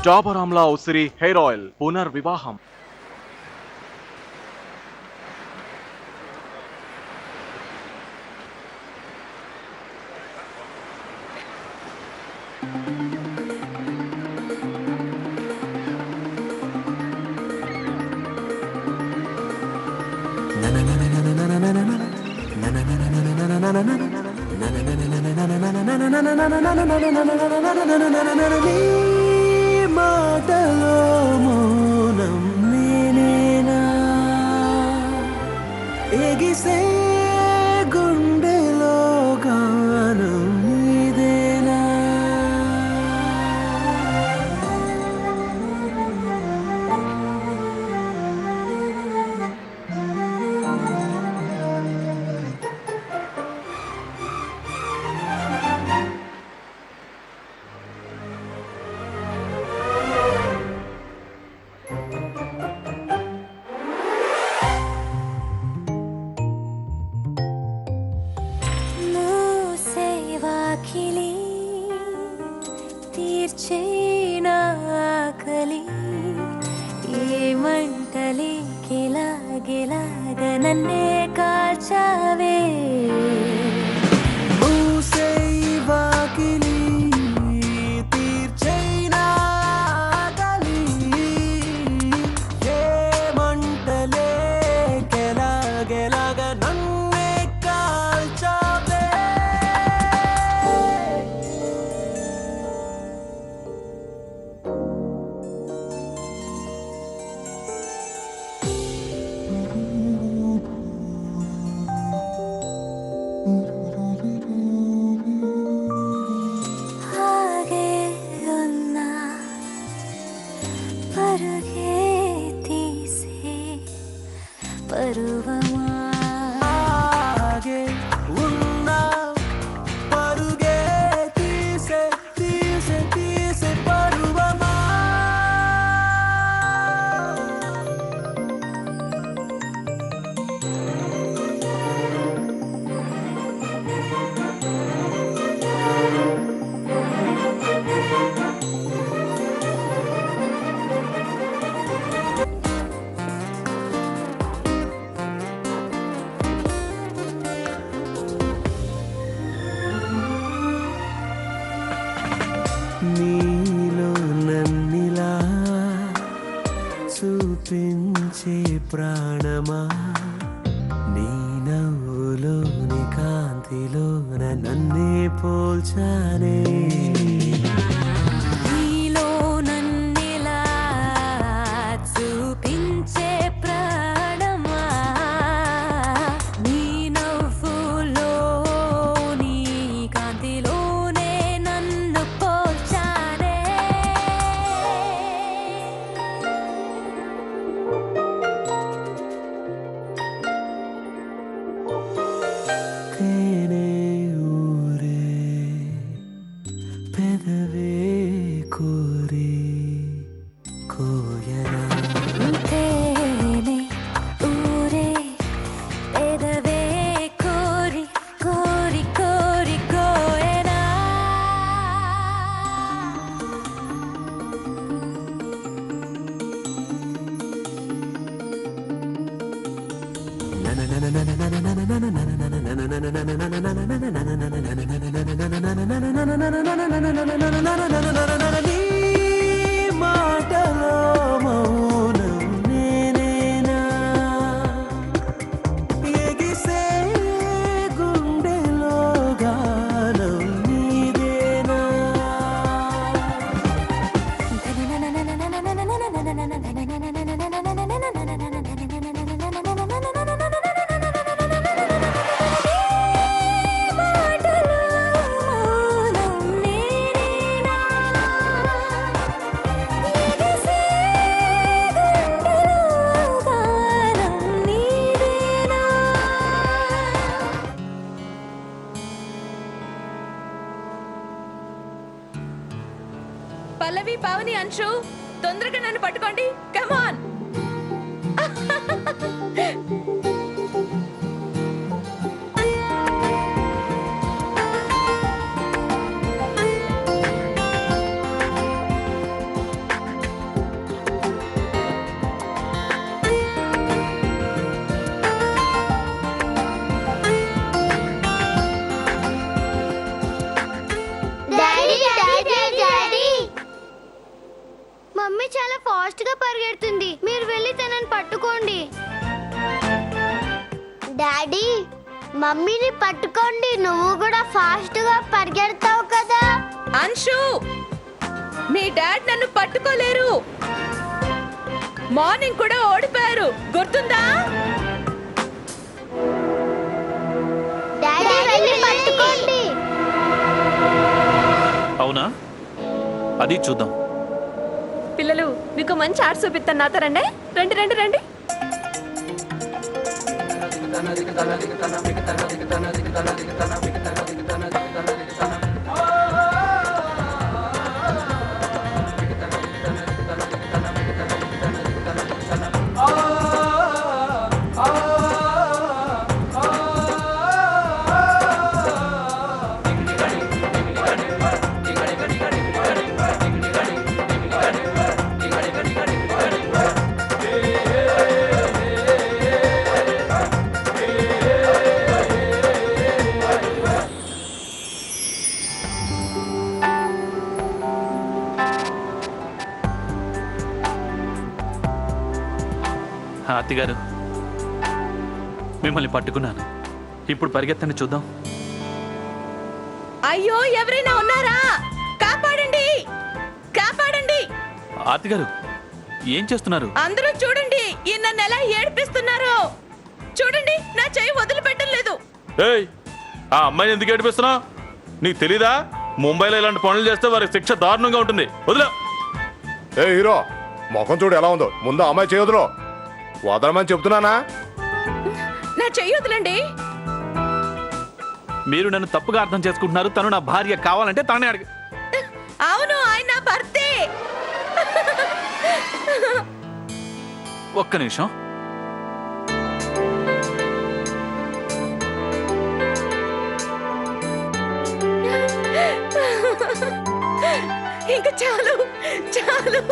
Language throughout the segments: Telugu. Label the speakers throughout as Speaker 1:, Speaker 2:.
Speaker 1: డాబర్ ఆమ్లా ఉసిరి హెయిర్ ఆయిల్ పునర్వివాహం.
Speaker 2: మాటలో మౌనం నేనేనా ఎగిసే గుండెలో గానం నీదేనా
Speaker 3: ఏమంటలే గిలాగ నన్నే కాల్చావే
Speaker 2: మూసే వాకిలి తీర్చైనా ఆకలి ఏమంటలే గిలాగ నన్నే కాల్చావే
Speaker 3: ఆగే ఉన్నా పరుగే తీసే పరువమా
Speaker 2: ఆగే ఉన్నా పరుగే తీసే పరువమా నీలో నన్నిలా చూపించే ప్రాణమా నీ నవ్వులోని కాంతిలోన నన్నే పోల్చానే
Speaker 3: నీలో నన్నిలా చూపించే ప్రాణమా నీ నవ్వులో నీ కాంతిలోనే నన్ను పోల్చానే
Speaker 2: తేనే ఊరే పెదవే కోరి కోయనా
Speaker 3: తేనె ఊరే పెదవే కోరి కోయనా
Speaker 2: నీ మాటలో మౌనం నేనేనా ఎగిసే గుండెలో గానం నీదేనా
Speaker 4: పల్లవి పావని అంశు తొందరగా నన్ను పట్టుకోండి కమాన్
Speaker 5: మమ్మీ చాలా ఫాస్ట్ గా పరిగెడుతుంది, మీరు వెళ్ళి తనని పట్టుకోండి. డాడీ, మమ్మీని పట్టుకోండి, నువ్వు కూడా ఫాస్ట్ గా పరిగెడతావు కదా.
Speaker 4: అంశు, మీ డాడ్ నన్ను పట్టుకోలేరు. మార్నింగ్ కూడా ఓడిపోయారు, గుర్తుందా?
Speaker 5: డాడీ వెళ్ళి పట్టుకోండి.
Speaker 6: అవునా, అది చూద్దాం.
Speaker 4: పిల్లలు, మీకు మంచి ఆర్ట్ చూపిస్తాను, నాతో రండి. రండి రండి రండి.
Speaker 6: అత్తగారు, మిమ్మల్ని పట్టుకున్నాను. ఇప్పుడు పరిగెత్తండి చూద్దాం.
Speaker 4: అయ్యో, ఎవరైనా ఉన్నారా? కాపాడండి, కాపాడండి.
Speaker 6: అత్తగారు, ఏం చేస్తున్నారు?
Speaker 4: అందరూ చూడండి, ఈ నన్ను ఎలా ఏడిపిస్తున్నారు. చూడండి, నా చెయ్యి వదిలిపెట్టడం లేదు.
Speaker 7: ఏయ్, ఆ అమ్మాయిని ఎందుకు ఏడిపిస్తున్నావు? నీకు తెలీదా? ముంబైలో ఇలాంటి పనులు చేస్తే వారికి శిక్ష దారుణంగా ఉంటుంది. వదిలే.
Speaker 8: ఏ హీరో, ముఖం చూడు ఎలా ఉందో. ముందు అమ్మాయి చేయదులో వదలమని చెప్తున్నానా?
Speaker 4: నా చెయ్యి వదలండి.
Speaker 6: మీరు నన్ను తప్పుగా అర్థం చేసుకుంటున్నారు. తను నా భార్య, కావాలంటే తనే అడిగి.
Speaker 4: అవును, ఆయన నా భర్తే.
Speaker 6: ఒక్క నిమిషం.
Speaker 4: ఇంకా చాలు చాలు.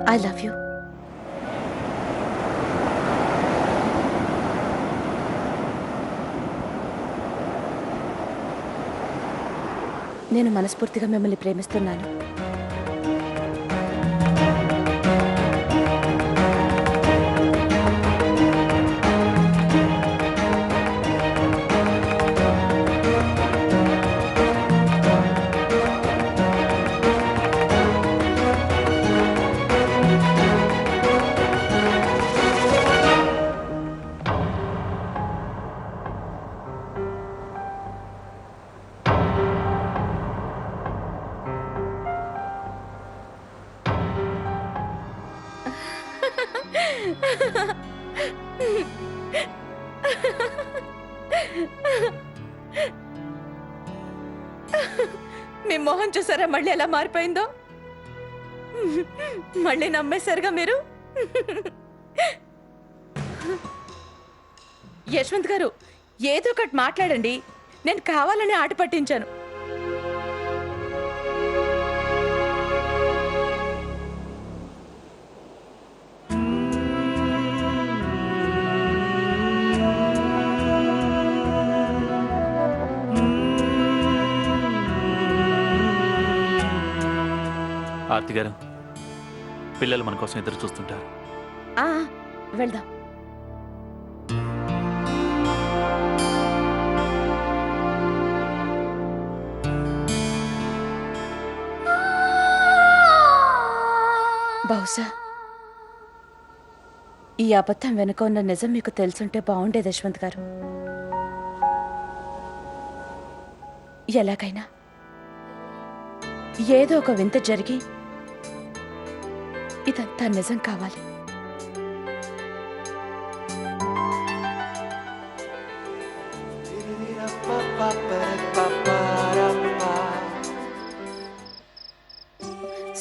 Speaker 4: I love you. నేను మనస్ఫూర్తిగా మిమ్మల్ని ప్రేమిస్తున్నాను. మీ మొహం చూసారా మళ్ళీ ఎలా మారిపోయిందో? మళ్ళీ నమ్మేశారుగా మీరు. యశ్వంత్ గారు, ఏదో ఒకటి మాట్లాడండి. నేను కావాలని ఆట పట్టించాను.
Speaker 6: ఆర్తి గారు, పిల్లలు మన కోసం ఎదురు చూస్తుంటారు.
Speaker 4: ఆ, వెళ్దాం. బహుశా ఈ అబద్ధం వెనుక ఉన్న నిజం మీకు తెలుసుంటే బాగుండేది యశ్వంత్ గారు. ఎలాగైనా ఏదో ఒక వింత జరిగి ఇదంతా నిజం కావాలి.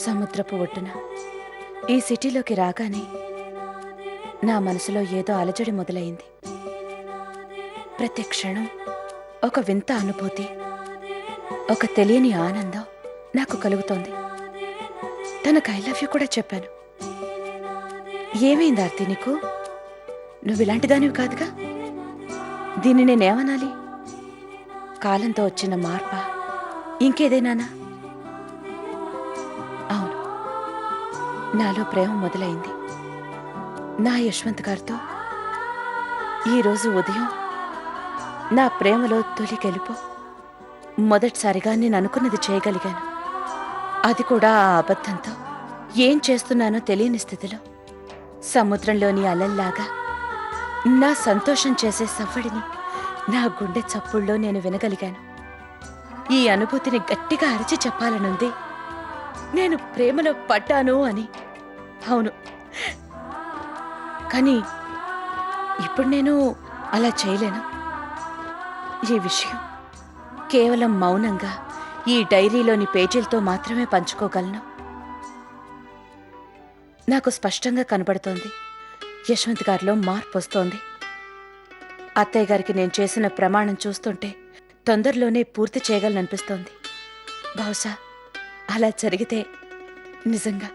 Speaker 4: సముద్రపు ఒడ్డున ఈ సిటీలోకి రాగానే నా మనసులో ఏదో అలజడి మొదలైంది. ప్రతి క్షణం ఒక వింత అనుభూతి, ఒక తెలియని ఆనందం నాకు కలుగుతోంది. తనకు ఐ లవ్ యూ కూడా చెప్పాను. ఏమైంది ఆర్తి నీకు? నువ్వు ఇలాంటి దానివి కాదుగా. దీన్ని నేనేమనాలి? కాలంతో వచ్చిన మార్పా, ఇంకేదైనానా? అవును, నాలో ప్రేమ మొదలైంది నా యశ్వంత్ గారితో. ఈరోజు ఉదయం నా ప్రేమలో తొలి గెలుపు. మొదటిసారిగా నేను అనుకున్నది చేయగలిగాను. అది కూడా ఆ అబద్ధంతో. ఏం చేస్తున్నానో తెలియని స్థితిలో సముద్రంలోని అలల్లాగా నా సంతోషం చేసే సవ్వడిని నా గుండె చప్పుల్లో నేను వినగలిగాను. ఈ అనుభూతిని గట్టిగా అరిచి చెప్పాలనుంది. నేను ప్రేమలో పడ్డాను అని. అవును, కానీ ఇప్పుడు నేను అలా చేయలేను. ఈ విషయం కేవలం మౌనంగా ఈ డైరీలోని పేజీలతో మాత్రమే పంచుకోగలను. నాకు స్పష్టంగా కనబడుతోంది, యశ్వంత్ గారిలో మార్పు వస్తోంది. అత్తయ్య గారికి నేను చేసిన ప్రమాణం చూస్తుంటే తొందరలోనే పూర్తి చేయగలననిపిస్తోంది. బహుశా అలా జరిగితే నిజంగా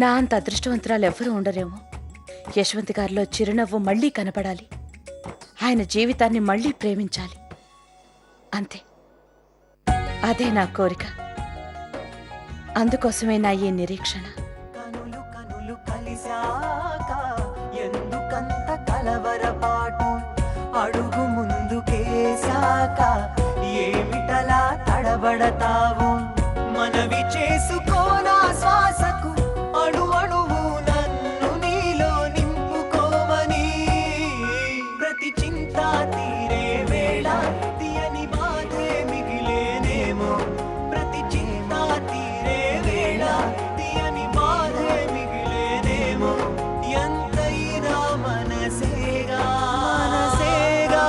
Speaker 4: నా అంత అదృష్టవంతురాలు ఎవ్వరూ ఉండరేమో. యశ్వంత్ గారిలో చిరునవ్వు మళ్లీ కనపడాలి. ఆయన జీవితాన్ని మళ్లీ ప్రేమించాలి. అంతే, అదే నా కోరిక. అందుకోసమే నా ఈ నిరీక్షణ.
Speaker 2: కనులు కనులు కలిశాక ఎందుకంత కలవరపాటు? అడుగు ముందుకేశాక ఏమిటలా తడబడతావు? మనవి చేసుకోనా శ్వాసకు అణు అణువు నన్ను నీలో నింపుకోమని. ప్రతి చింత తీరే వేళ తీయని బాధే మిగిలేనేమో. ప్రతి చింత తీరే వేళ తీయని బాధే మిగిలేనేమో. ఎంతైనా మనసేగా మనసేగా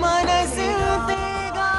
Speaker 2: మనసింతేగా.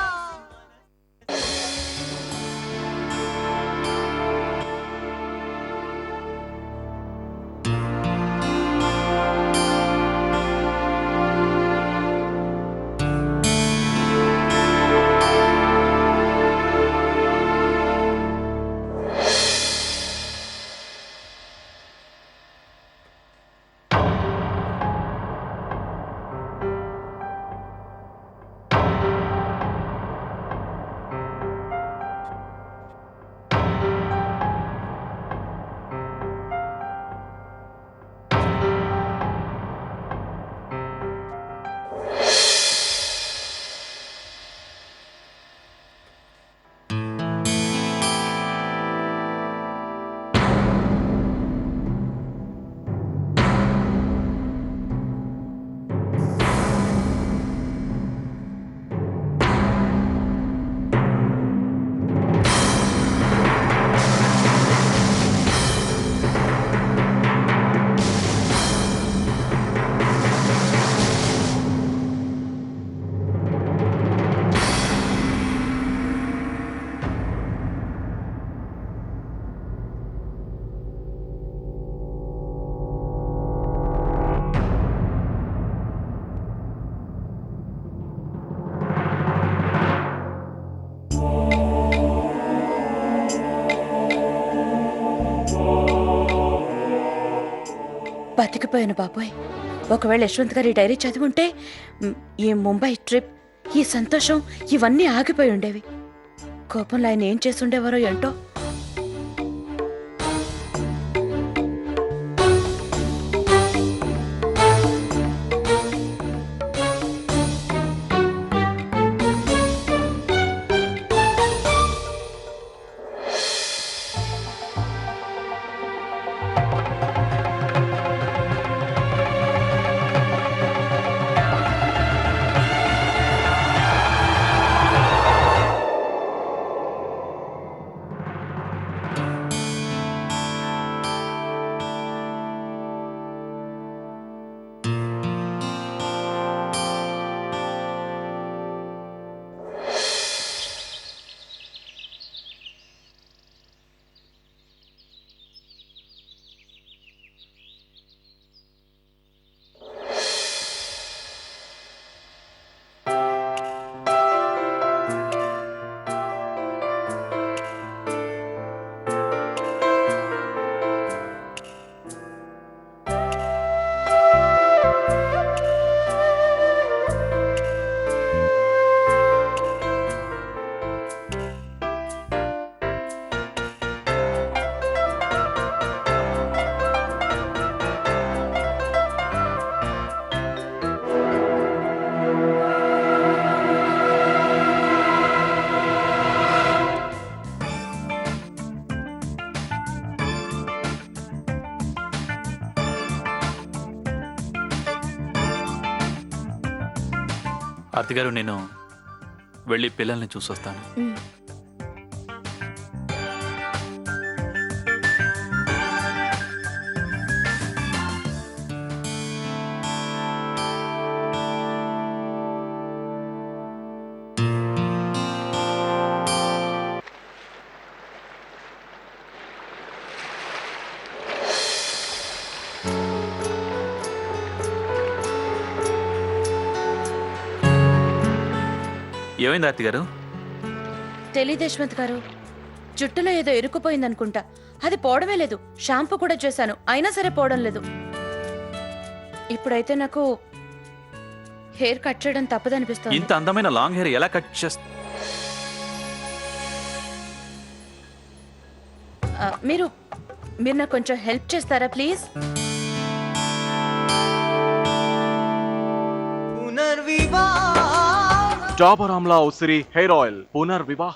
Speaker 4: బతికిపోయాను బాబోయ్. ఒకవేళ యశ్వంత్ గారి డైరీ చదివుంటే ఈ ముంబై ట్రిప్, ఈ సంతోషం ఇవన్నీ ఆగిపోయి ఉండేవి. కోపంలో ఆయన ఏం చేసుండేవారో ఏంటో.
Speaker 6: ఆర్తి గారు, నేను వెళ్ళి పిల్లల్ని చూసొస్తాను. ఏమైంది ఆర్తి గారు?
Speaker 4: తెలీదు యశ్వంత్ గారు, జుట్టులో ఏదో ఇరుక్కుపోయిందనుకుంటా. అది పోవడమే లేదు. షాంపూ కూడా చేశాను, అయినా సరే పోవడం లేదు. ఇప్పుడైతే నాకు హెయిర్ కట్ చేయడం తప్పదనిపిస్తుంది.
Speaker 6: ఇంత అందమైన లాంగ్ హెయిర్ ఎలా కట్ చేస్తా?
Speaker 4: మీరు నాకు కొంచెం హెల్ప్ చేస్తారా ప్లీజ్?
Speaker 2: పునర్వివాహ
Speaker 1: డాబర్ ఆమ్లా ఉసిరి హెయిర్ ఆయిల్ పునర్వివాహ.